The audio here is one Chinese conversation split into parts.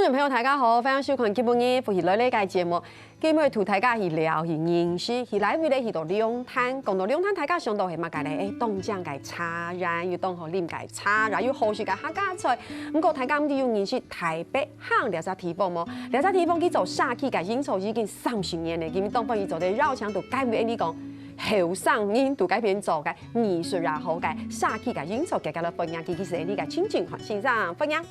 众朋友，大家好，欢迎收看今日福喜来呢个节目。今日同大家去聊去认识，去来为咧去到两滩，讲到两滩，大家想到系乜嘅咧？冻酱嘅茶，然又冻好啉嘅茶，然又好食嘅客家菜。不過大家唔知要認識台北巷兩隻地方麼？兩隻地方佢做沙器嘅演奏已經30年咧，今日當翻伊做啲繞牆度改為你講。後生人度改變做嘅藝術也好嘅沙器嘅演奏嘅嘅咧分享，其實呢個親近看先生分享。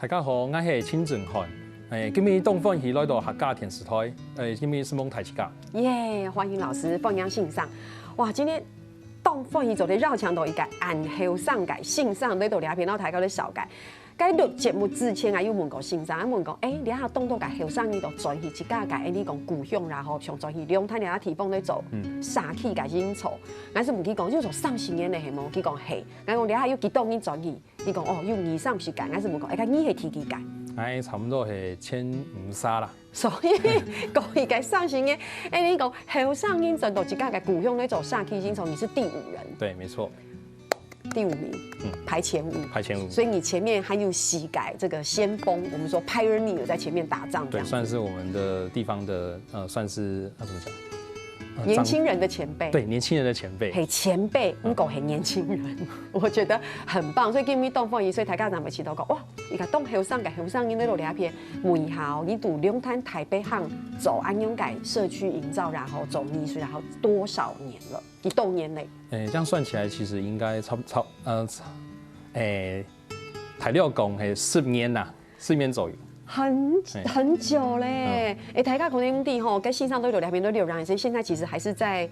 大家好，我係親近漢。今日東方喜來到客家電視台，今日是蒙台之家。耶，歡迎老師分享欣賞。哇，今天東方喜做啲繞牆度一個按後生嘅欣賞呢度兩片，然後大家咧小解。喺錄節目之前啊，有問過先生，問過你下當到嘅後生呢度轉去一家嘅，你講故鄉然後上轉去兩灘嘅地方咧做沙器嘅演奏，我是問佢講，要做30年咧係冇？佢講係，我講你下要幾多年轉去？佢講哦，要20-30屆，我是問過，你係第幾屆？差唔多係1500啦。所以講而家30年，你講後生人轉到一家嘅故鄉咧做沙器演奏，你是第5人。對，沒錯。第5名，排前5，排前5。所以你前面還有膝蓋這個先鋒，我們說 pioneer 在前面打仗，對，算是我們的地方的，算是怎麼講？年輕人的前輩。對，年輕人的前輩。係前輩，唔講係年輕人，我覺得很棒。所以今日東方所以大家就咪知道講，哇！而家當後生嘅後生人呢度兩片門校，你讀兩灘台北巷走安永改社區營造，然後走藝術，然後多少年了？幾多年嘞？這樣算起來，其實應該台料講係10年啦，10年左右。很久嘞，大家可能地吼，跟線上都有兩邊都有人，所以現在其實還是在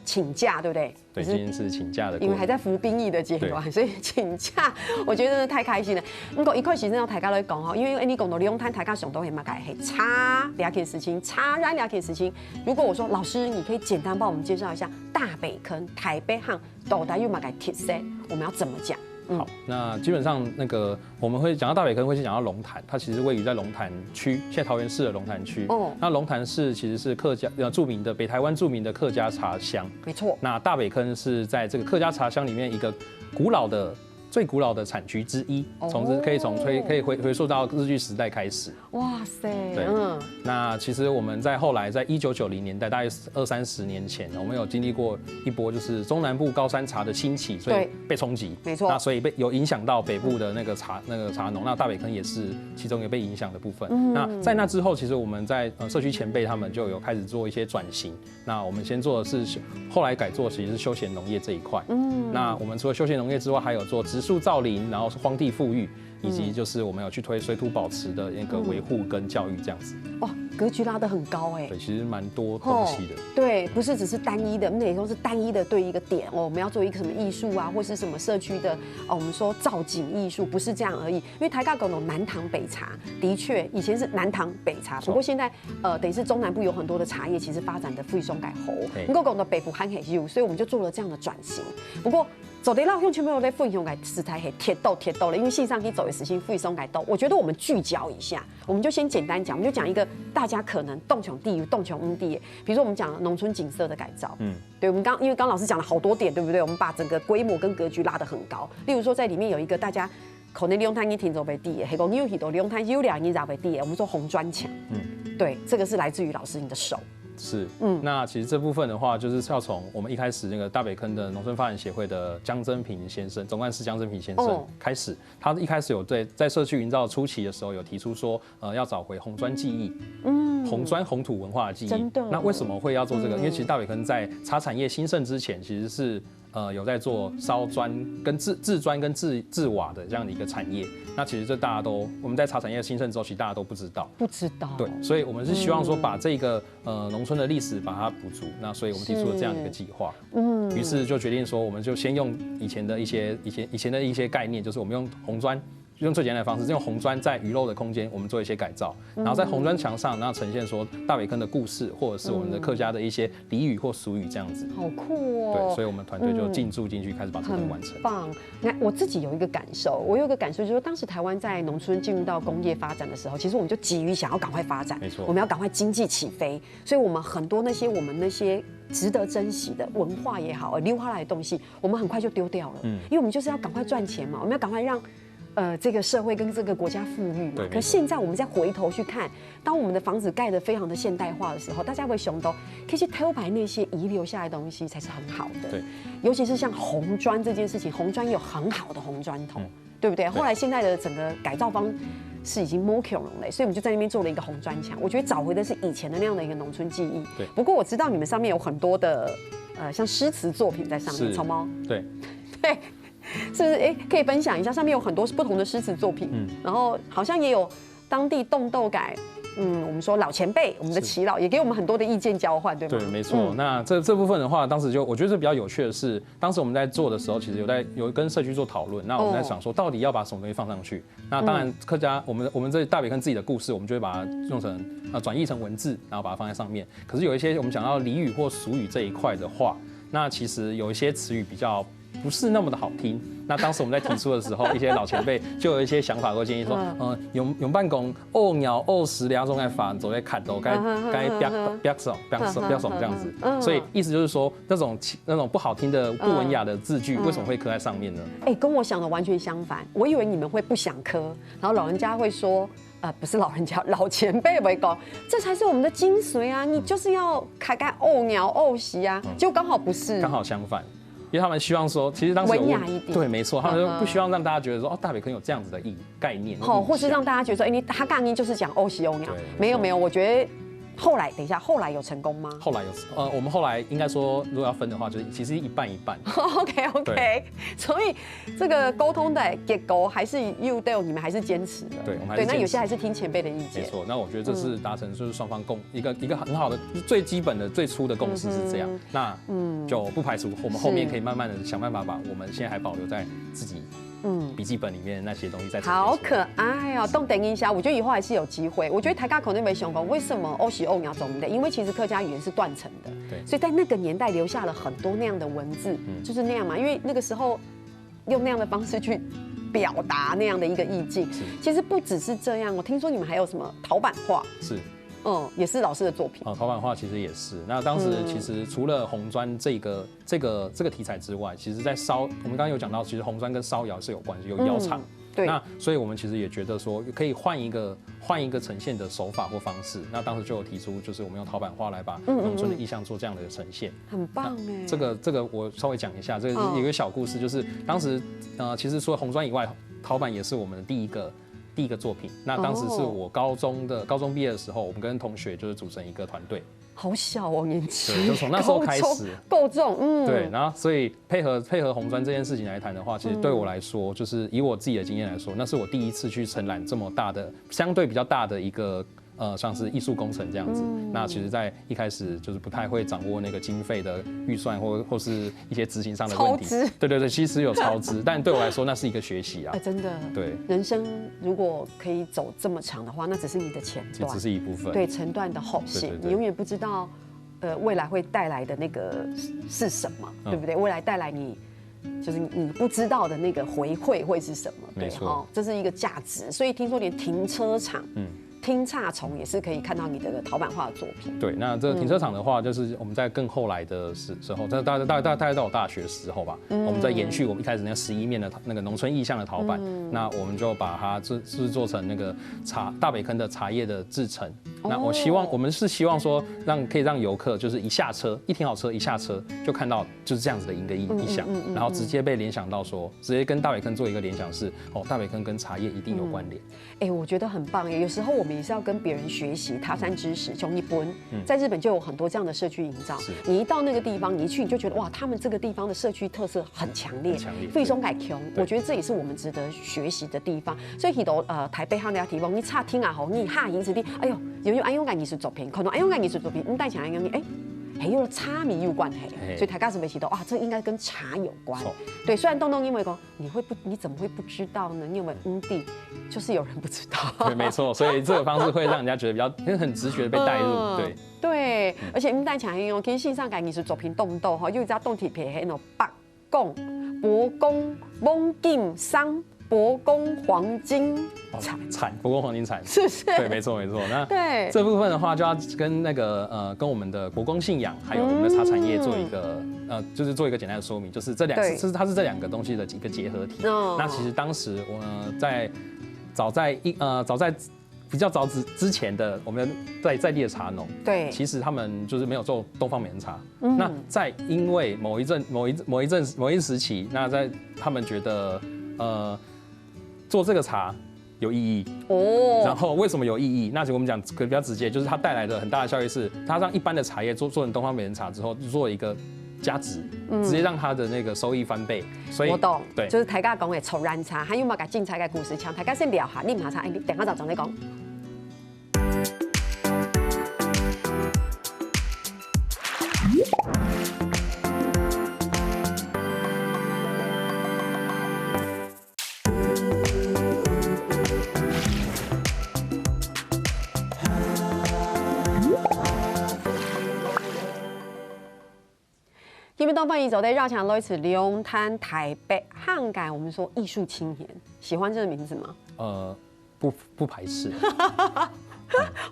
請假，對不對？對，今天是請假的，因為還在服兵役的階段，所以請假，我覺得真的太開心了。不過一開始真係大家都講吼，因為你講到兩灘大家想到係乜嘅？係茶兩件事情，茶染兩件事情。如果我說老師，你可以簡單幫我們介紹一下大北坑、台北巷到底有乜嘅特色，我們要怎麼講？好，那基本上我們會講到大北坑，會先講到龍潭，它其實位於在龍潭區，現在桃園市的龍潭區。哦，那龍潭市其實是客家著名的北台灣著名的客家茶鄉。沒錯。那大北坑是在這個客家茶鄉裡面一個最古老的產區之一，可以回溯到日據時代開始。哇塞！對，那其實我們在後來在1990年代，大概20-30年前，我們有經歷過一波就是中南部高山茶的興起，所以被衝擊。沒錯。那所以有影響到北部的那個茶農，那大北坑也是其中一個被影響的部分。那在那之後，其實我們在社區前輩他們就有開始做一些轉型。那我們先做的是後來改做其實是休閒農業這一塊。那我們除了休閒農業之外，還有做植樹造林，然後是荒地復育，以及就是我們有去推水土保持的那個維護跟教育這樣子。哇，格局拉得很高哎。對，其實蠻多東西的。對，不是只是單一的，我們得說是單一的對一個點哦，我們要做一個什麼藝術啊，或是什麼社區的我們說造景藝術，不是這樣而已。因為台港講的南糖北茶，的確以前是南糖北茶，不過現在等於是中南部有很多的茶葉，其實發展的非常改好。不過講的北部很很優，所以我們就做了這樣的轉型。不過走的老鄉全部都在分享嘅食材係鐵豆了，因為線上可以走的時間非常改豆。我覺得我們聚焦一下，我們就先簡單講，我們就講一個大家可能動窮地、動窮地，比如說我們講農村景色的改造，對，我們因為剛老師講了好多點，對不對？我們把整個規模跟格局拉得很高。例如說在裡面有一個大家可能兩灘已經走不地，係講有許多兩灘有兩已經不地，我們說紅磚牆，對，這個是來自於老師你的手。是，那其實這部分的話，就是要從我們一開始那個大北坑的農村發展協會的江真平先生，總幹事江真平先生開始，他一開始有在社區營造初期的時候有提出說，要找回紅磚技藝，紅土文化的技藝。真的。那為什麼會要做這個？因為其實大北坑在茶產業興盛之前，其實是有在做燒磚跟制磚跟制瓦的這樣的一個產業。那其實這大家都我們在茶產業興盛之後，其實大家都不知道。不知道。對，所以我們是希望說把這個農村的歷史把它補足。那所以我們提出了這樣的一個計劃。於是就決定說，我們就先用以前的一些概念，就是我們用紅磚。用最簡單的方式，用紅磚在魚肉的空間，我們做一些改造，然後在紅磚牆上，然後呈現說大北坑的故事，或者是我們的客家的一些俚語或俗語這樣子。好酷哦！對，所以我們團隊就進駐進去，開始把這個完成。很棒！那我自己有一個感受，我有一個感受就是說，當時台灣在農村進入到工業發展的時候，其實我們就急於想要趕快發展，沒錯，我們要趕快經濟起飛，所以我們很多我們那些值得珍惜的文化也好，留下來的東西，我們很快就丟掉了。因為我們就是要趕快賺錢嘛，我們要趕快讓这个社会跟这个国家富裕嘛。可现在我们再回头去看，当我们的房子盖得非常的现代化的时候，大家会想到，其实偷白那些遗留下来的东西才是很好的。对，尤其是像红砖这件事情，红砖有很好的红砖头，对不对？后来现在的整个改造方是已经 more 恐龙了，所以我们就在那边做了一个红砖墙。我觉得找回的是以前的那样的一个农村记忆。对。不过我知道你们上面有很多的像诗词作品在上面，草猫。对。对。是不是？可以分享一下，上面有很多不同的诗词作品，然后好像也有当地冻豆改，我们说老前辈，我们的耆老也给我们很多的意见交换，对吗？对，没错。那这部分的话，当时我觉得比较有趣的是，当时我们在做的时候，其实有跟社区做讨论，那我们在想说，到底要把什么东西放上去？那当然，客家我们这大北坑自己的故事，我们就会把它用成转译成文字，然后把它放在上面。可是有一些我们讲到俚语或俗语这一块的话，那其实有一些词语比较不是那么的好听。那当时我们在提出的时候，一些老前辈就有一些想法或建议说，用办公沤鸟沤石两种来法，走在砍头该别手这样子。所以意思就是说，那种不好听的、不文雅的字句，为什么会刻在上面呢？跟我想的完全相反。我以为你们会不想刻，然后老人家会说。不是老人家，老前辈会讲，这才是我们的精髓啊！你就是要开沤鸟沤石啊，结果刚好不是，刚好相反。因为他们希望说，其实当时文雅一点，对，没错，他们就不希望让大家觉得说，大北坑有这样子的概念，或是让大家觉得说，他杠音就是讲沤石沤鸟，没有，我觉得。后来，等一下，后来有成功吗？后来有，我们后来应该说，如果要分的话，就是其实一半一半。OK， 所以这个沟通的结构还是你们还是坚持的。对，我们还是坚持。那有些还是听前辈的意见。没错，那我觉得这是达成就是双方一个很好的最基本的最初的共识是这样。那就不排除我们后面可以慢慢的想办法把我们现在还保留在自己。笔记本里面那些东西在好可爱哦！动等一下，我觉得以后还是有机会。我觉得台大口那边想讲，为什么欧喜欧鸟种的？因为其实客家语言是断层的，对，所以在那个年代留下了很多那样的文字，就是那样嘛。因为那个时候用那样的方式去表达那样的一个意境。其实不只是这样，我听说你们还有什么陶板画？是。也是老师的作品。陶板画其实也是。那当时其实除了红砖这个题材之外，其实在我们刚刚有讲到，其实红砖跟烧窑是有关系，有窑厂。对。那所以我们其实也觉得说，可以换一个呈现的手法或方式。那当时就有提出，就是我们用陶板画来把农村的意象做这样的呈现。很棒哎。这个我稍微讲一下，这个有一个小故事，就是当时其实除了红砖以外，陶板也是我们的第一个作品。那当时是我高中毕业的时候，我们跟同学就是组成一个团队。好小哦，年纪。对，就从那时候开始。够重，对，然后所以配合红砖这件事情来谈的话，其实对我来说，就是以我自己的经验来说，那是我第一次去承揽这么大的，相对比较大的一个。像是艺术工程这样子，那其实，在一开始就是不太会掌握那个经费的预算，或是一些执行上的问题。超支。对，其实有超支，但对我来说，那是一个学习啊。真的。对。人生如果可以走这么长的话，那只是你的前段，只是一部分。对，前段的后线，你永远不知道，未来会带来的那个是什么，对不对？未来带来就是你不知道的那个回馈会是什么？没错，这是一个价值。所以听说连停车场，听岔虫也是可以看到你的陶板画的作品。对，那这个停车场的话，就是我们在更后来的时候，大概到我大学的时候吧，我们在延续我们一开始那11面的那个农村意象的陶板，那我们就把它制作成那个大北坑的茶叶的制成。那我们是希望说可以让游客就是一停好车一下车就看到就是这样子的一个意象，然后直接被联想到说，直接跟大北坑做一个联想是大北坑跟茶叶一定有关联。我觉得很棒耶。有时候我们也是要跟别人学习他山知识，从日本，在日本就有很多这样的社区营造。你一到那个地方，你一去你就觉得哇，他们这个地方的社区特色很强烈，非常改强。我觉得这也是我们值得学习的地方。所以很多台北汉的地方，你差听啊吼，你下营之地，哎呦，有安永感艺术作品，可能安永感艺术作品，带起来还有茶米有关系，所以台大是没提到哇，这应该跟茶有关。对，虽然东因为你怎么会不知道呢？你有没有地？就是有人不知道。对，没错，所以这个方式会让人家觉得比较很直觉的被带入。对，而且带起来其实线上感艺术作品动又一只动体片，白贡、博公、蒙金、桑。伯公黄金铲，伯公黄金铲，是不是？对，没错。那对这部分的话，就要跟跟我们的国公信仰，还有我们的茶产业做一个就是做一个简单的说明，就是它是这两个东西的一个结合体。那其实当时早在比较早之前的我们在地的茶农，对，其实他们就是没有做东方美人茶。那因为某一时期，那他们觉得做这个茶有意义哦。然后为什么有意义？那我们讲比较直接，就是它带来的很大的效益是，它让一般的茶叶做成东方美人茶之后，做一个加值，直接让它的那个收益翻倍。所以我懂，对，就是大家讲的抽然茶，还有冇甲进茶嘅故事，请大家先聊下啉茶茶，你等下就你讲。今天东方一走在绕墙路一次龙潭台北汉改，我们说艺术青年，喜欢这个名字吗？不排斥。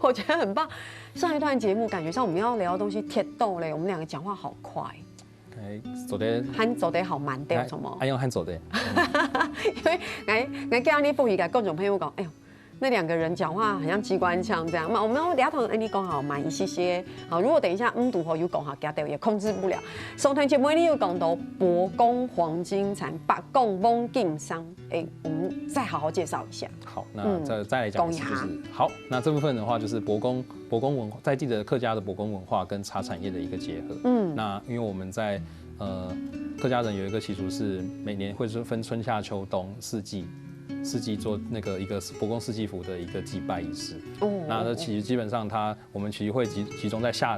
我觉得很棒。上一段节目感觉上我们要聊的东西铁豆嘞，我们两个讲话好快。走的，喊走的好慢对，什么？用喊走的。因为我叫你凤仪给各种朋友讲，哎呦。那两个人讲话很像机关枪这样嘛，我们俩同你讲好慢一些。好，如果等一下读后有讲好，加掉也控制不了。上台节目你有讲到伯公黄金产、白公翁金商，我们再好好介绍一下。好，那再来讲一下，就是好，那这部分的话就是伯公文化，在地的客家的伯公文化跟茶产业的一个结合。那因为我们在客家人有一个习俗是每年会分春夏秋冬四季做一个伯公四季符的一个祭拜仪式。那其实基本上我们其实会集中在夏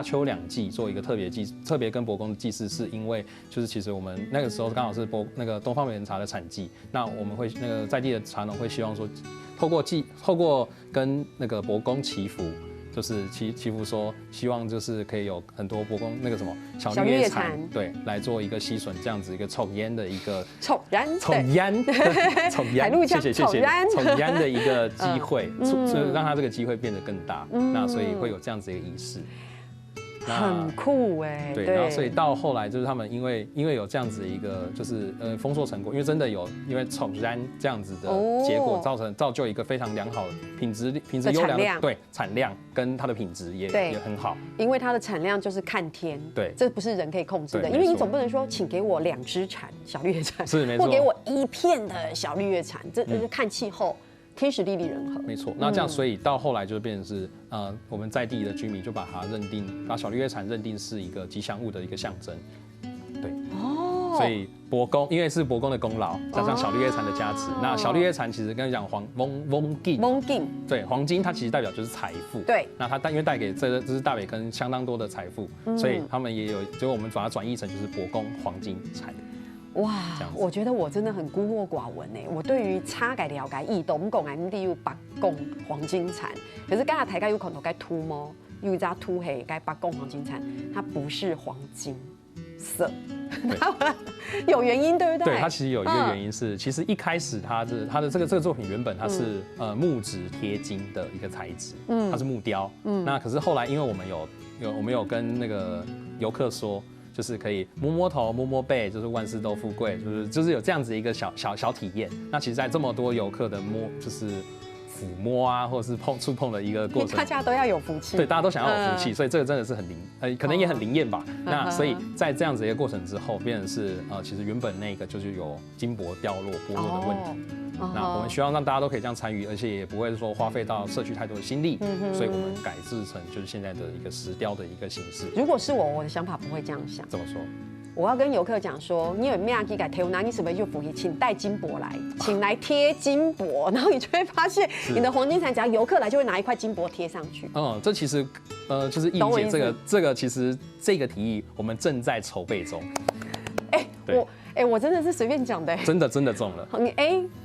秋两季做一个特别跟伯公的祭祀，是因为就是其实我们那个时候刚好是东方美人茶的产季，那我们会在地的茶农会希望说透过跟伯公祈福。就是祈福说，希望就是可以有很多伯公小绿叶蝉，对，来做一个吸吮这样子一个冲烟的一个冲烟，谢谢冲烟的一个机会，就是让它这个机会变得更大。那所以会有这样子一个仪式。很酷哎，对，然后所以到后来就是他们因为有这样子一个就是丰硕成果，因为真的有因为冲燃这样子的结果，造就一个非常良好的品质优良的对产量跟它的品质也很好，因为它的产量就是看天，对，这不是人可以控制的，因为你总不能说请给我2只蝉小绿叶蝉，是没错，或给我1片的小绿叶蝉，这就是看气候。天时地利人和，没错。那这样，所以到后来就变成是，我们在地的居民就把小绿叶蝉认定是一个吉祥物的一个象征，对。所以伯公因为是伯公的功劳，加上小绿叶蝉的加持，那小绿叶蝉其实跟你讲翁金，对，黄金它其实代表就是财富，对。那它因为带给这是大北坑相当多的财富，所以他们也有，就我们把它转译成就是伯公黄金产。哇，我觉得我真的很孤陋寡闻哎！我对于茶改了解易懂讲哎，例如白贡黄金产，可是刚才台该有可能该秃吗？有一家秃黑该白贡黄金产，它不是黄金色，有原因对不对？对，它其实有一个原因是，其实一开始它的这个作品原本它是木质贴金的一个材质，它是木雕，那可是后来因为我们有跟那个游客说。就是可以摸摸头、摸摸背，就是万事都富贵，就是有这样子一个小体验。那其实，在这么多游客的就是抚摸啊，或者是触碰的一个过程，大家都要有福气。对，大家都想要有福气，所以这个真的是很可能也很灵验吧。那所以在这样子一个过程之后，变成是其实原本那个就是有金箔剥落的问题。那我们希望让大家都可以这样参与，而且也不会说花费到社区太多的心力，所以我们改制成就是现在的一个石雕的一个形式。如果是我的想法不会这样想。怎么说？我要跟游客讲说，你有咩去改贴，那你什么就福气，请带金箔来，请来贴金箔，然后你就会发现你的黄金产，只要游客来就会拿一块金箔贴上去。这其实就是易姐这个其实这个提议我们正在筹备中。我真的是随便讲的，真的中了。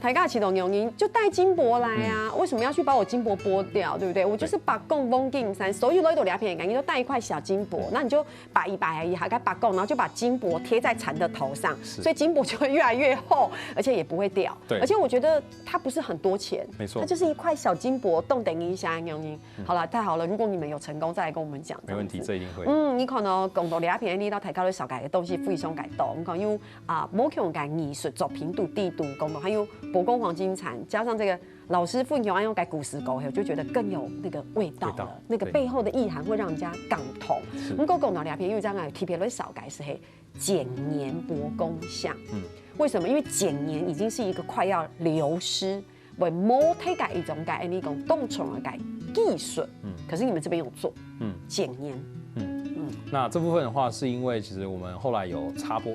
台大启动牛营就带金箔来啊，为什么要去把我金箔剥掉，对不对？我就是把贡封金山，所有都两片，你都带一块小金箔，那你就把一还该把贡，然后就把金箔贴在蝉的头上，所以金箔就会越来越厚，而且也不会掉。对，而且我觉得它不是很多钱，没错，它就是一块小金箔，动等一下牛营。好了，太好了，如果你们有成功，再来跟我们讲。没问题，这一定会。你可能共同两片，你到台高的小改的东西非常改动，你看有某种改艺术作品度、地度共同，还有博公黄金蝉，加上这个老师傅用用改古石狗，我就觉得更有那个味道了。那个背后的意涵会让人家感同。我们共同两片，因为这样特别的小改是嘿剪黏博公像。为什么？因为剪黏已经是一个快要流失。为模体改一种改，你讲动宠的改技术，可是你们这边有做，剪黏，那这部分的话，是因为其实我们后来有茶博，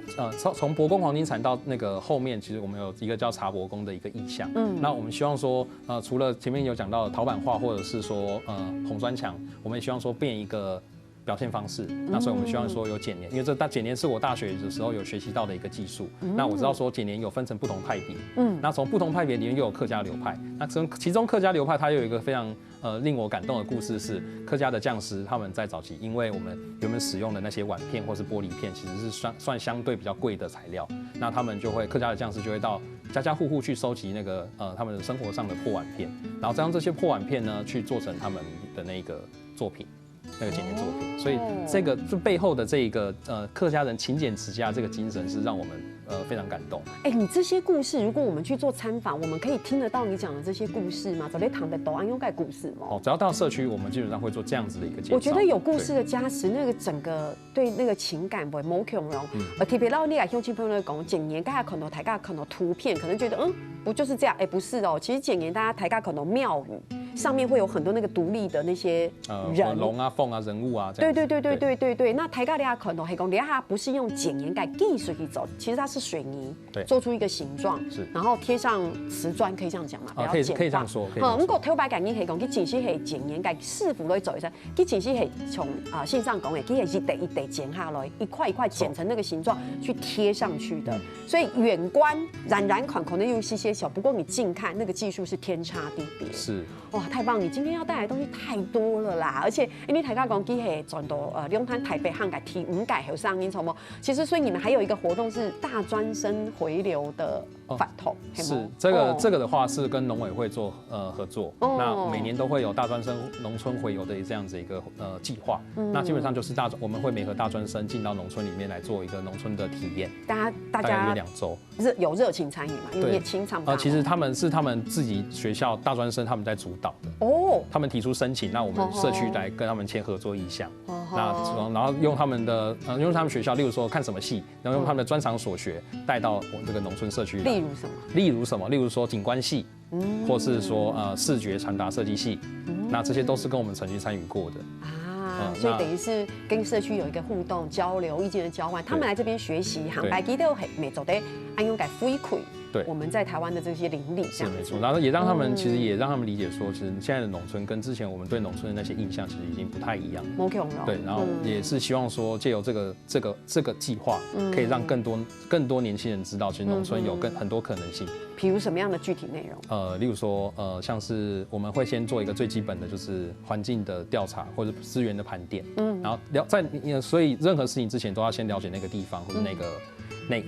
从博公黄金蝉到那个后面，其实我们有一个叫茶博公的一个意象，那我们希望说，除了前面有讲到的陶板画，或者是说红砖墙，我们也希望说变一个表现方式，那所以我们希望说有剪黏，因为这剪黏是我大学的时候有学习到的一个技术。那我知道说剪黏有分成不同派别，那从不同派别里面又有客家流派。那其中客家流派它有一个非常令我感动的故事是，客家的匠师他们在早期，因为我们原本使用的那些碗片或是玻璃片其实是算相对比较贵的材料，那他们就会客家的匠师就会到家家户户去收集那个他们生活上的破碗片，然后再用这些破碗片呢去做成他们的那个作品。那个剪黏作品，所以这个就背后的这个客家人勤俭持家这个精神是让我们非常感动。你这些故事，如果我们去做参访，我们可以听得到你讲的这些故事吗？早在躺的都安用盖故事吗？只要到社区，我们基本上会做这样子的一个介绍。我觉得有故事的加持，那个整个对那个情感会more强容。特别到你来乡亲朋友讲剪黏，大家可能台下可能图片，可能觉得不就是这样？不是哦，其实剪黏大家台下可能庙宇。上面会有很多那个独立的那些人龙啊、凤啊、人物啊，对。那台高利亚可能黑工，利亚不是用剪黏改技术去走，其实它是水泥做出一个形状，然后贴上瓷砖，可以这样讲嘛？可以这样说。如果头白改你可以讲，去剪些系剪黏改师傅来走一下，去剪些系从线上讲的，去系一地剪下来，一块一块剪成那个形状去贴上去的。所以远观冉款可能有些小，不过你近看那个技术是天差地别。是。哇，太棒！你今天要带来的东西太多了啦，而且因为台大讲机系转到龙潭台北汉改提5改有上映什么，其实所以你们还有一个活动是大专生回流的反同，是这个的话是跟农委会做合作，那每年都会有大专生农村回流的这样子一个计划，那基本上就是我们会媒合大专生进到农村里面来做一个农村的体验，大家约2周，有热情参与嘛，因为清场其实他们自己学校大专生他们在主导的他们提出申请，那我们社区来跟他们签合作意向，然后用他们学校，例如说看什么戏，然后用他们的专长所学带到我们这个农村社区来。例如什么？例如说景观系，或是说视觉传达设计系，那这些都是跟我们曾经参与过的。所以等于是跟社区有一个互动交流、意见的交换。他们来这边学习，航白基都每走的安用改回馈。对，我们在台湾的这些邻里，是没错。然后也让他们理解说，其实现在的农村跟之前我们对农村的那些印象其实已经不太一样。对，然后也是希望说借由这个计划，可以让更多年轻人知道，其实农村有很多可能性。比如什么样的具体内容？例如说像是我们会先做一个最基本的就是环境的调查或者资源的盘点，然后所以任何事情之前都要先了解那个地方或者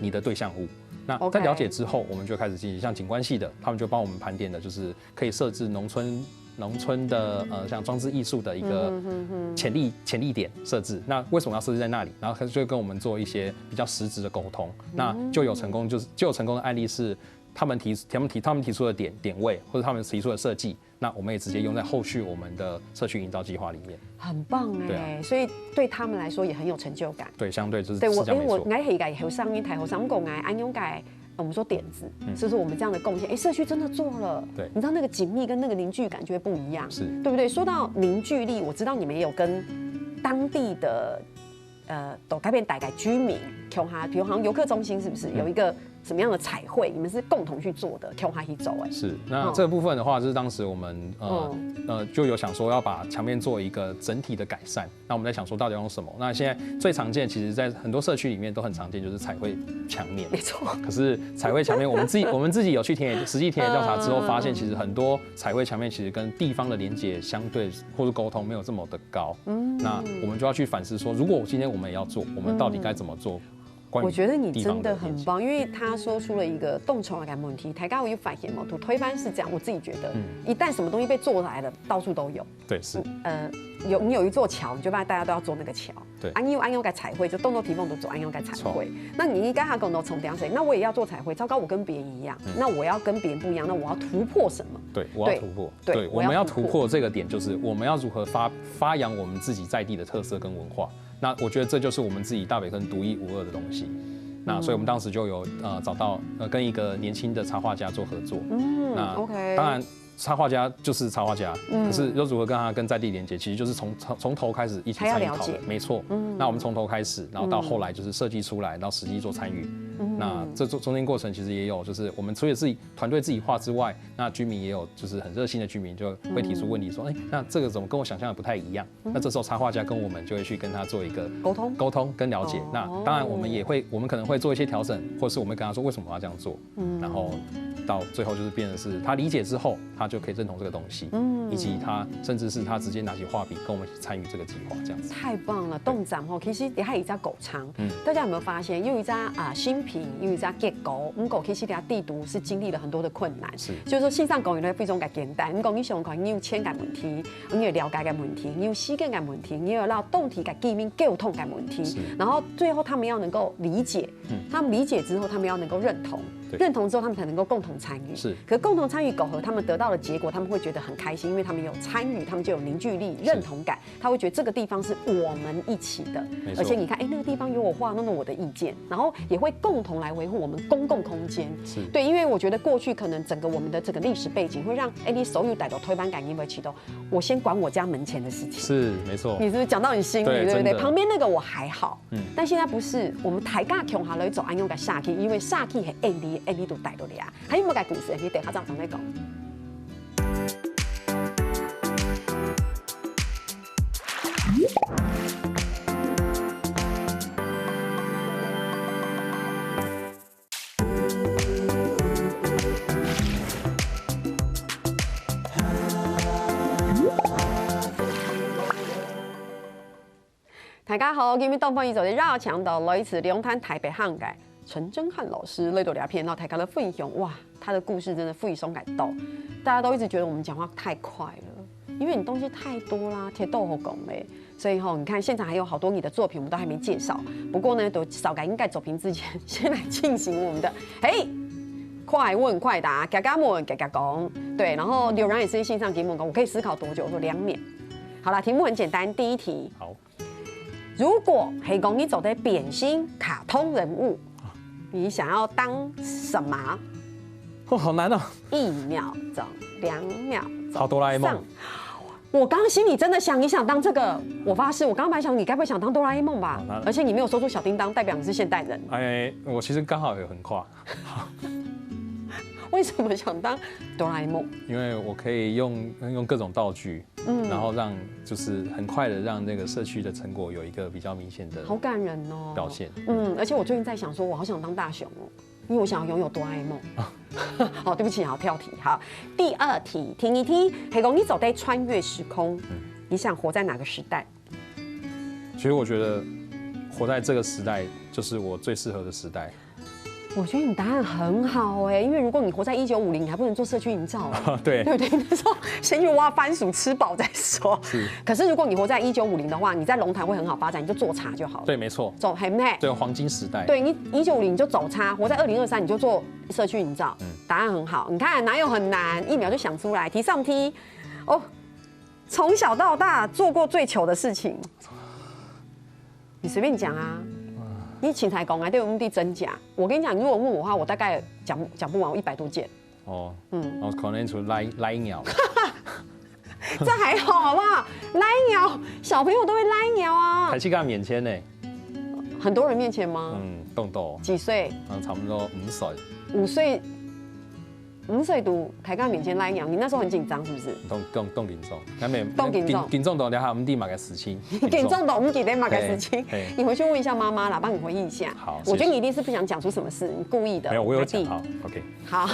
你的对象物。那在了解之后，我们就开始进行像景观系的，他们就帮我们盘点的，就是可以设置农村的像装置艺术的一个潜力点设置。那为什么要设置在那里？然后他就会跟我们做一些比较实质的沟通。那就有成功的案例是他们提出的点位，或者他们提出的设计。那我们也直接用在后续我们的社区营造计划里面，很棒哎，所以对他们来说也很有成就感。对，相对就是对我爱黑改后上一台后上讲安用改，我们说点子，就是我们这样的贡献，社区真的做了。对，你知道那个紧密跟那个凝聚感就会不一样，是对不对？说到凝聚力，我知道你们也有跟当地的都改变大概居民，比如好像游客中心是不是有一个什么样的彩绘，你们是共同去做的，跳下去走哎。是，那这个部分的话，就是当时我们就有想说要把墙面做一个整体的改善。那我们在想说到底要用什么？那现在最常见，其实在很多社区里面都很常见，就是彩绘墙面。没错。可是彩绘墙面，我们自己有去实际田野调查之后，发现其实很多彩绘墙面其实跟地方的连结相对或是沟通没有这么的高。那我们就要去反思说，如果今天我们也要做，我们到底该怎么做？我觉得你真的很棒，因为他说出了一个动筹感问题。台高有发现吗？推翻是这样，我自己觉得，一旦什么东西被做来了，到处都有。对，是。你有一座桥，你就把大家都要做那个桥。对。安用改彩绘，就动作提供都做安用改彩绘。那你应该还跟我重点谁？那我也要做彩绘。糟糕，我跟别人一样，那我要跟别人不一样，那我要突破什么？对，我要突破。对，我们要突破这个点，就是我们要如何发扬我们自己在地的特色跟文化。那我觉得这就是我们自己大北坑独一无二的东西。那所以我们当时就有找到跟一个年轻的插画家做合作。那 OK， 当然插画家就是插画家，可是又如何跟他跟在地连接，其实就是从头开始一起参与讨论。没错。那我们从头开始，然后到后来就是设计出来，然后实际做参与。那这中间过程其实也有，就是我们除了自己团队自己画之外，那居民也有就是很热心的居民就会提出问题说，那这个怎么跟我想象的不太一样？那这时候插画家跟我们就会去跟他做一个沟通跟了解。那当然我们可能会做一些调整，或是我们跟他说为什么要这样做，然后到最后就是变成是他理解之后，他就可以认同这个东西，以及他甚至是他直接拿起画笔跟我们一起参与这个计划，这样子。太棒了，动展其实也还有一家狗场，大家有没有发现有一家新品，有一家结构，狗其实它地图是经历了很多的困难，就是说线上公园咧非常嘅简单，你想看你有钱嘅问题，你有了解嘅问题，你有时间嘅问题，你有让动体嘅界面沟通嘅问题，然后最后他们要能够理解，他们理解之后，他们要能够认同。认同之后，他们才能够共同参与。是，可共同参与苟合，他们得到的结果，他们会觉得很开心，因为他们有参与，他们就有凝聚力、认同感。他会觉得这个地方是我们一起的，而且你看，那个地方有我画，那么我的意见，然后也会共同来维护我们公共空间。是，对，因为我觉得过去可能我们的整个历史背景会让你所有逮到推翻感因为启动，我先管我家门前的事情。是，没错。你是不是讲到你心里，对不对？旁边那个我还好，但现在不是，我们台尬穷下来走安用个下去，因为下去是你都带到你啊，还有冇个故事？你等下再讲。大家好，今日东方宇宙的绕墙的来自龙潭台北汉改。陈真汉老师来到两片，然后台高的分享，哇，他的故事真的非常感动。大家都一直觉得我们讲话太快了，因为你东西太多啦，铁豆好讲嘞，所以你看现场还有好多你的作品，我们都还没介绍。不过呢，都少改应该走屏之前，先来进行我们的快问快答，嘎嘎问嘎嘎讲。对，然后刘然也是线上给我们讲，我可以思考多久？我说2秒。好了，题目很简单，第一题。好，如果讲你走的扁心卡通人物。你想要当什么？好难哦！1秒钟、2秒钟，好哆啦 A 梦。我刚刚心里真的想，你想当这个，我发誓，我刚刚本来想，你该不会想当哆啦 A 梦吧？而且你没有说出小叮当，代表你是现代人。我其实刚好有横跨。为什么想当哆啦 A 梦？因为我可以用各种道具，然后让就是很快的让那个社区的成果有一个比较明显的，好感人哦表现。而且我最近在想说，我好想当大雄哦，因为我想要拥有哆啦 A 梦。好，对不起，好跳题。好，第2题，听一听，黑公，你走在穿越时空，你想活在哪个时代？其实我觉得活在这个时代就是我最适合的时代。我觉得你答案很好因为如果你活在1950，你还不能做社区营造对不对？那时候先去挖番薯吃饱再说。是。可是如果你活在1950的话，你在龙潭会很好发展，你就做茶就好了。对，没错。走很美。对，黄金时代。对，你1950你就走茶，活在2023你就做社区营造。答案很好，你看哪有很难，1秒就想出来。题上题哦，从小到大做过最糗的事情，你随便讲啊。你请才讲啊，对我们的真假。我跟你讲，如果问我的话，我大概讲不完，我100多件。哦，我可能出来鸟。这还好，好不好？来鸟，小朋友都会来鸟啊。台气干免签呢。很多人面前吗？动豆。几岁？差不多5岁。5岁。5岁读台港面前拉鸟，你那时候很紧张是不是？动紧张，紧张到了下，我们弟马个事情。紧张到我们记得马个事情。你回去问一下妈妈啦，帮你回忆一下。好，我觉得你一定是不想讲出什么事，你故意的。没有，我有讲。好 ，OK。好，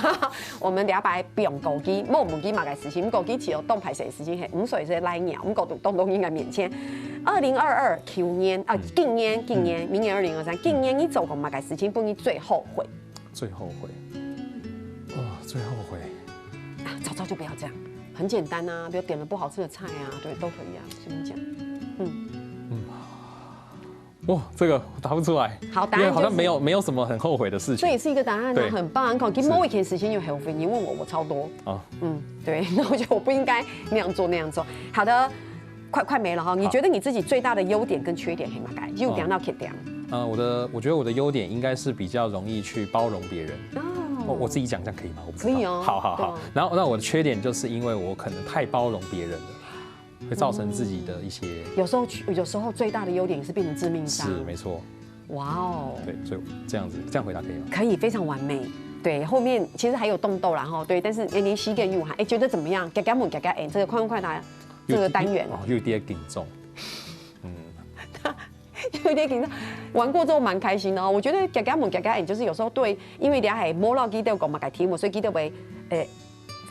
我们俩摆不用高机，莫唔记马个事情，高机只有动拍摄的事情系5岁是拉鸟，我们动应该面前。2022去年啊，今年，明年2023，今年你做过马个事情，不你最后悔？最后悔。最后悔啊，早就不要这样，很简单啊，比如点了不好吃的菜啊，对，都可以啊，随便讲。哇，这个我答不出来。好，答案、就是、好像没有什么很后悔的事情。这也是一个答案啊，很棒。其实某一件事情有后悔，你问我超多。哦，对，那我觉得我不应该那样做。好的，快没了哈。你觉得你自己最大的优点跟缺点是哪个？优点到缺点。我觉得我的优点应该是比较容易去包容别人。我自己讲这样可以吗？我不知道。可以哦。好。然后，那我的缺点就是因为我可能太包容别人了，会造成自己的一些。有时候最大的优点是变成致命伤。是，没错。哇哦。对，所以这样回答可以吗？可以，非常完美。对，后面其实还有动豆啦哈，对，但是连膝盖又还觉得怎么样？嘎嘎木嘎嘎哎，这个快答这个单元有点紧张。有点紧张，玩过之后蛮开心的哦。我觉得嘎嘎门嘎嘎眼就是有时候对，因为俩系摸到记得讲嘛个题目，所以记得为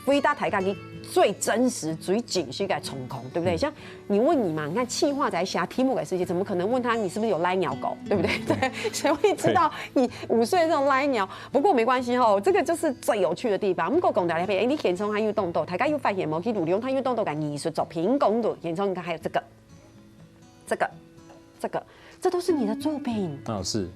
回答台家己最真实、最紧是个从空，对不对？像你问你嘛，你看气话在写题目给世界，怎么可能问他你是不是有赖鸟狗，对不对？对，谁会知道你5岁这种赖鸟？不过没关系哦，这个就是最有趣的地方。我们讲大家譬如你现场还有动豆，大家又发现冇去努力用他有动豆嘅艺术作品讲到现场，你看还有这个。这都是你的作品是，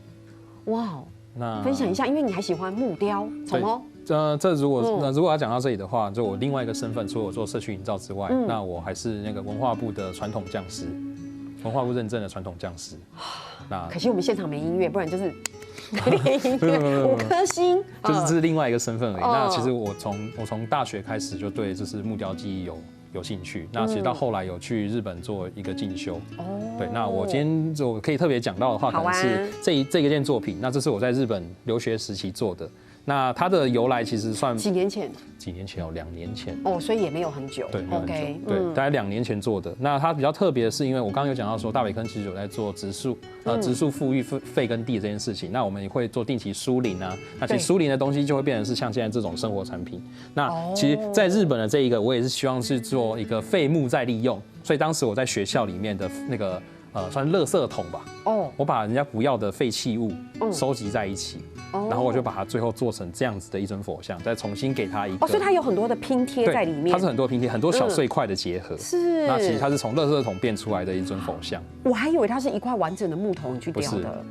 哇，那分享一下，因为你还喜欢木雕，从哦。这如果要讲到这里的话，就我另外一个身份，除了我做社区营造之外，那我还是那个文化部的传统匠师，文化部认证的传统匠师。那可惜我们现场没音乐，不然就是音乐5颗星，就是这是另外一个身份而已。那其实我从大学开始就对就是木雕技艺有兴趣，那其实到后来有去日本做一个进修。对，那我今天我可以特别讲到的话，可能是这一件作品。那这是我在日本留学时期做的。那它的由来其实算几年前哦，2年前哦，所以也没有很久。对，没有很久。对，大概2年前做的。那它比较特别的是，因为我刚刚有讲到说，大北坑其实有在做植树复育肺跟地这件事情。那我们也会做定期疏林啊。那其实疏林的东西就会变成是像现在这种生活产品。那其实在日本的这一个，我也是希望是做一个废木再利用。所以当时我在学校里面的那个算垃圾桶吧。我把人家不要的废弃物收集在一起。然后我就把它最后做成这样子的一尊佛像，再重新给它一个。所以它有很多的拼贴在里面。它是很多拼贴，很多小碎块的结合。是。那其实它是从垃圾桶变出来的一尊佛像。我还以为它是一块完整的木头你去雕的。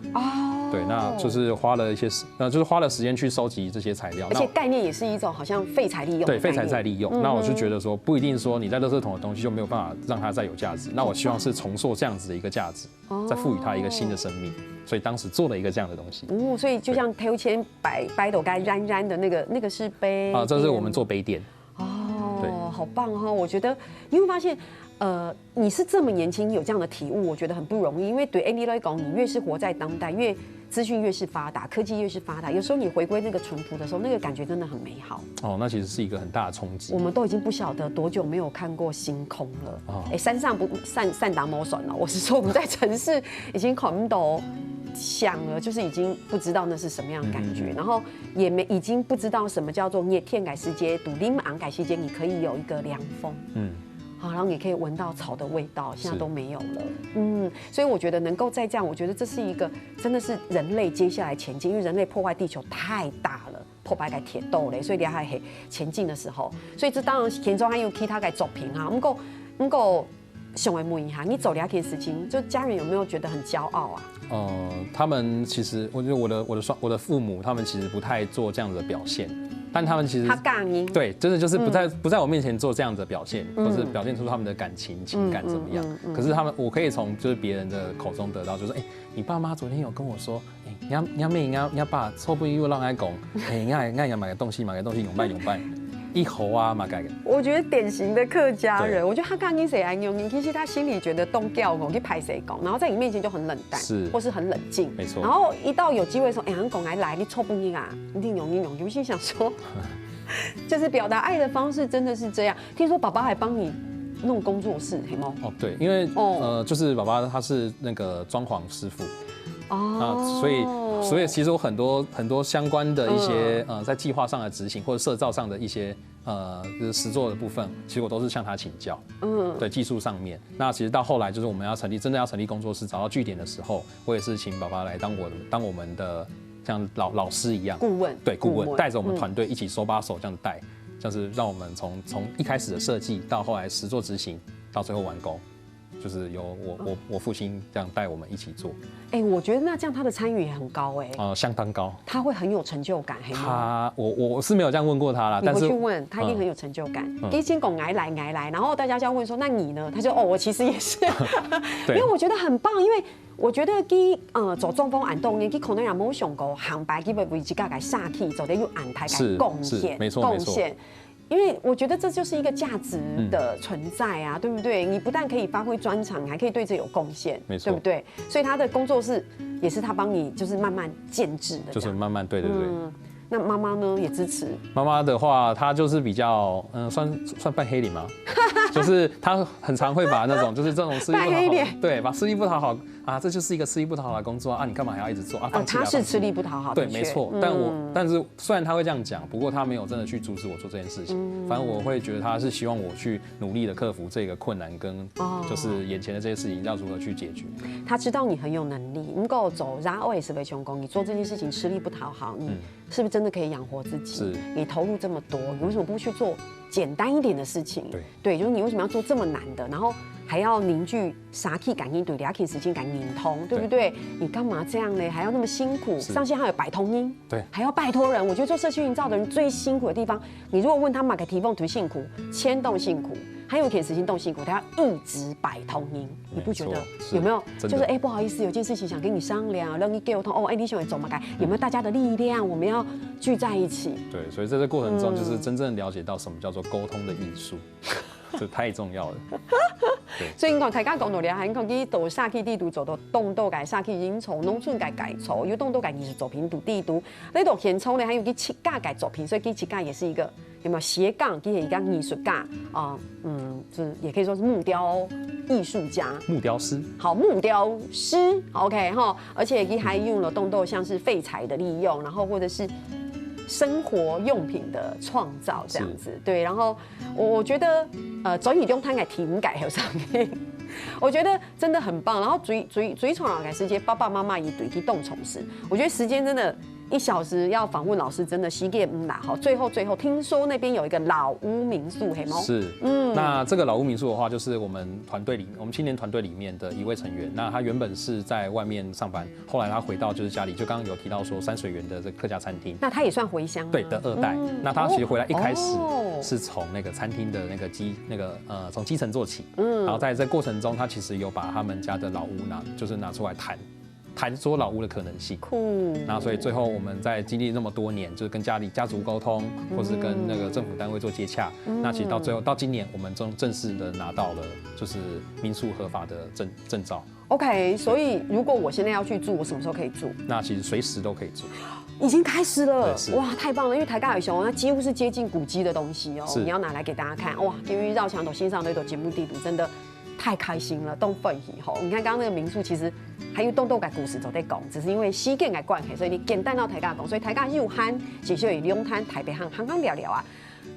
对，那就是花了时间去收集这些材料。而且概念也是一种好像废材利用。对，废材再利用。那我就觉得说，不一定说你在垃圾桶的东西就没有办法让它再有价值。那我希望是重塑这样子的一个价值，再赋予它一个新的生命。所以当时做了一个这样的东西。所以就像头前白斗该燃的那个是杯这是我们做杯垫。对，好棒哦！我觉得你会发现，你是这么年轻有这样的体悟，我觉得很不容易。因为对 Andy 来讲，你越是活在当代，越资讯越是发达，科技越是发达，有时候你回归那个淳朴的时候，那个感觉真的很美好。那其实是一个很大的冲击。我们都已经不晓得多久没有看过星空了。山上不散达摩选了，我是说我们在城市已经看到。想了，就是已经不知道那是什么样的感觉，然后已经不知道什么叫做热天改时节、独林昂改时节，你可以有一个凉风，好，然后你可以闻到草的味道，现在都没有了，所以我觉得能够再这样，我觉得这是一个真的是人类接下来前进，因为人类破坏地球太大了，破坏个铁豆嘞，所以你还可以前进的时候，所以这当然其中还有其他的作品哈，不过想问一下，你走了件事情，就家人有没有觉得很骄傲啊？他们其实，我觉得我的父母，他们其实不太做这样子的表现，但他们其实对，真的就是不在我面前做这样子的表现，或是表现出他们的感情、情感怎么样。可是我可以从就是别人的口中得到，就是你爸妈昨天有跟我说，你要妹，你要爸，错不又让爱讲，你要买个东西，永办。一猴啊嘛改。我觉得典型的客家人，我觉得他刚跟谁爱用，其实他心里觉得动调我去拍谁讲，然后在你面前就很冷淡，或是很冷静，没错。然后一到有机会说，俺讲来，你臭不你啊，一定用，我心想说，就是表达爱的方式真的是这样。听说爸爸还帮你弄工作室，黑猫。哦，对，因为就是爸爸他是那个装潢师傅。所以其实有很多相关的一些在计划上的执行或者设造上的一些就是实作的部分，其实我都是向他请教。对技术上面。那其实到后来就是我们真的要成立工作室，找到据点的时候，我也是请爸爸来当我们的像老师一样顾问，对顾问带着我们团队一起手把手这样带，就是让我们从一开始的设计到后来实作执行到最后完工。就是由我父亲这样带我们一起做。我觉得那这样他的参与也很高相当高。他会很有成就感。我是没有这样问过他啦，但是你回去问他一定很有成就感。给先拱来，然后大家就要问说，那你呢？他就我其实也是，因为我觉得很棒，因为我觉得去做中风安动呢，去可能也冇想过航白基本为自己给杀气，做的又安排给贡献，没错。因为我觉得这就是一个价值的存在啊，对不对？你不但可以发挥专长，你还可以对这有贡献，对不对？所以他的工作室也是他帮你，就是慢慢建制的，就是慢慢对。那妈妈呢也支持？妈妈的话，她就是比较算半黑脸吗？就是她很常会把那种就是这种吃力不讨好，对，把吃力不讨好啊，这就是一个吃力不讨好的工作啊，你干嘛还要一直做啊？放弃他是吃力不讨好，对，没错。但是虽然他会这样讲，不过他没有真的去阻止我做这件事情。反正我会觉得他是希望我去努力的克服这个困难跟就是眼前的这些事情要如何去解决。他知道你很有能力，能够走OS为成功，你做这件事情吃力不讨好，你是不是真的可以养活自己？是，你投入这么多，你为什么不去做简单一点的事情？对，就是你为什么要做这么难的，然后还要凝聚杀气感应，对，2气时间感拧通，对不对？你干嘛这样呢？还要那么辛苦，上线还有摆通音，对，还要拜托人。我觉得做社区营造的人最辛苦的地方，你如果问他马给提供图辛苦，签动辛苦。还有一点时间动辛苦，他要一直摆通音，你不觉得？有没有？就是不好意思，有件事情想跟你商量，让你给我通你想怎么改？有没有大家的力量？我们要聚在一起。对，所以在这过程中，就是真正了解到什么叫做沟通的艺术，这太重要了。所以你讲大家讲到了，你讲去到社区地图做到动到改社区营造，农村改改造，有动到改艺术作品读地图，那度现场呢还有去七家改作品，所以去七家也是一个有没有斜杠，去一个艺术家就是也可以说是木雕艺术家、木雕师。好，木雕师 ，OK 哈，而且也还用了动到像是废材的利用，然后或者是生活用品的创造这样子，对，然后我觉得转移中摊改题目改还有上面，我觉得真的很棒。然后追创改时间，爸爸妈妈也对去动从事，我觉得时间真的1小时要访问老师，真的膝盖啦。好，最后听说那边有一个老屋民宿，黑猫是，那这个老屋民宿的话，就是我们青年团队里面的一位成员。那他原本是在外面上班，后来他回到就是家里，就刚刚有提到说山水园的这个客家餐厅。那他也算回乡，对的2代。那他其实回来一开始是从那个餐厅的从基层做起，然后在这过程中，他其实有把他们家的老屋拿出来谈说老屋的可能性，酷。那所以最后我们在经历那么多年，就是跟家族沟通，或是跟那个政府单位做接洽。那其实到最后到今年，我们正式的拿到了就是民宿合法的证照。OK， 所以如果我现在要去住，我什么时候可以住？那其实随时都可以住。已经开始了，哇，太棒了！因为台大有熊，那几乎是接近古迹的东西哦，你要拿来给大家看，哇，因为绕墙头欣赏那种节目地图，真的太开心了，都分析吼。你看刚刚那个民宿，其实还有动改故事都在讲，只是因为西建改关系，所以你简单到台大讲，所以台大又憨，其实有龙滩、台北汉聊聊啊。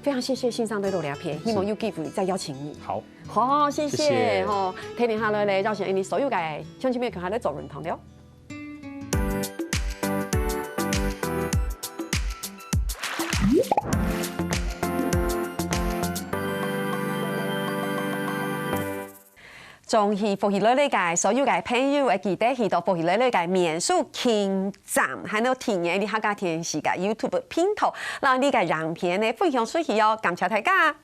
非常谢谢信上对我聊片，希望有机会再邀请你。好，谢谢吼。听年下来咧，邀请你所有嘅乡亲们佢喺度做认同了。从去福喜乐嘅所有嘅朋友會記得去到福喜樂嘅民宿傾站，還有體驗你客家天時嘅 YouTube 片頭，讓你嘅影片呢分享出去哦，感謝大家。